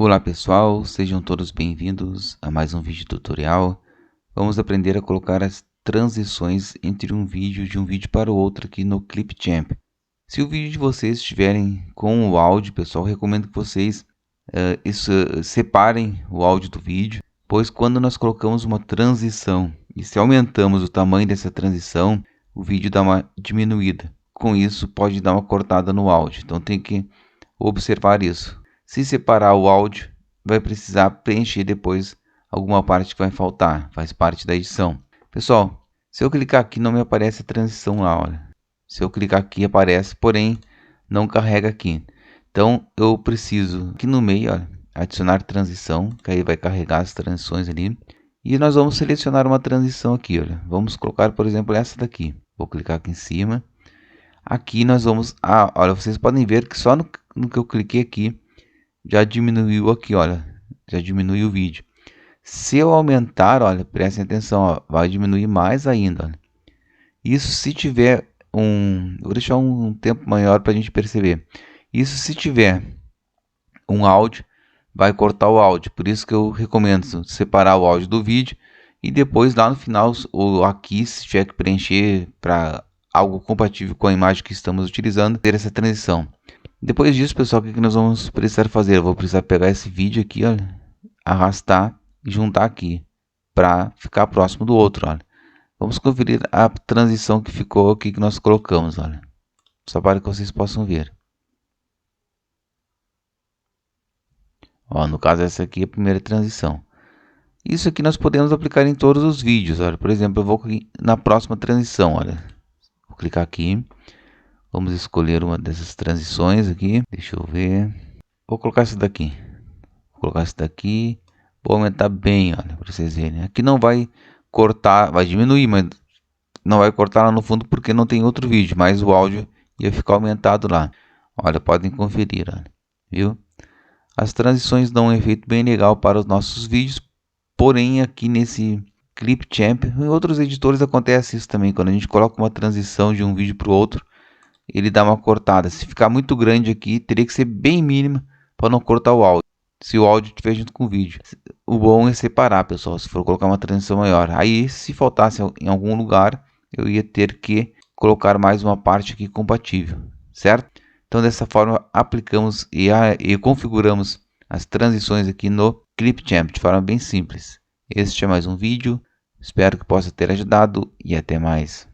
Olá pessoal, sejam todos bem-vindos a mais um vídeo tutorial. Vamos aprender a colocar as transições entre um vídeo de um vídeo para o outro aqui no Clipchamp. Se o vídeo de vocês estiverem com o áudio, pessoal, recomendo que vocês separem o áudio do vídeo, pois quando nós colocamos uma transição e se aumentamos o tamanho dessa transição, o vídeo dá uma diminuída. Com isso pode dar uma cortada no áudio, então tem que observar isso. Se separar o áudio, vai precisar preencher depois alguma parte que vai faltar, faz parte da edição. Pessoal, se eu clicar aqui não me aparece a transição lá, olha. Se eu clicar aqui aparece, porém não carrega aqui. Então eu preciso aqui no meio, olha, adicionar transição, que aí vai carregar as transições ali. E nós vamos selecionar uma transição aqui, olha. Vamos colocar, por exemplo, essa daqui. Vou clicar aqui em cima. Aqui nós vamos, olha, vocês podem ver que só no que eu cliquei aqui já diminuiu aqui, olha, já diminuiu o vídeo. Se eu aumentar, olha, prestem atenção, ó, vai diminuir mais ainda, olha. Isso se tiver vou deixar um tempo maior para a gente perceber. Isso se tiver um áudio, vai cortar o áudio. Por isso que eu recomendo separar o áudio do vídeo e depois lá no final, ou aqui, se tiver que preencher para algo compatível com a imagem que estamos utilizando, ter essa transição. Depois disso, pessoal, o que nós vamos precisar fazer? Eu vou precisar pegar esse vídeo aqui, olha, arrastar e juntar aqui para ficar próximo do outro, olha. Vamos conferir a transição que ficou aqui que nós colocamos, olha. Só para que vocês possam ver. Ó, no caso essa aqui é a primeira transição. Isso aqui nós podemos aplicar em todos os vídeos, olha. Por exemplo, eu vou na próxima transição, olha. Vou clicar aqui. Vamos escolher uma dessas transições aqui. Deixa eu ver. Vou colocar essa daqui. Vou colocar essa daqui. Vou aumentar bem, olha, para vocês verem. Aqui não vai cortar, vai diminuir, mas não vai cortar lá no fundo porque não tem outro vídeo. Mas o áudio ia ficar aumentado lá. Olha, podem conferir, olha. Viu? As transições dão um efeito bem legal para os nossos vídeos. Porém, aqui nesse Clipchamp, em outros editores acontece isso também. Quando a gente coloca uma transição de um vídeo para o outro, ele dá uma cortada. Se ficar muito grande aqui, teria que ser bem mínima para não cortar o áudio. Se o áudio estiver junto com o vídeo. O bom é separar, pessoal, se for colocar uma transição maior. Aí, se faltasse em algum lugar, eu ia ter que colocar mais uma parte aqui compatível, certo? Então, dessa forma, aplicamos e configuramos as transições aqui no Clipchamp de forma bem simples. Este é mais um vídeo. Espero que possa ter ajudado e até mais.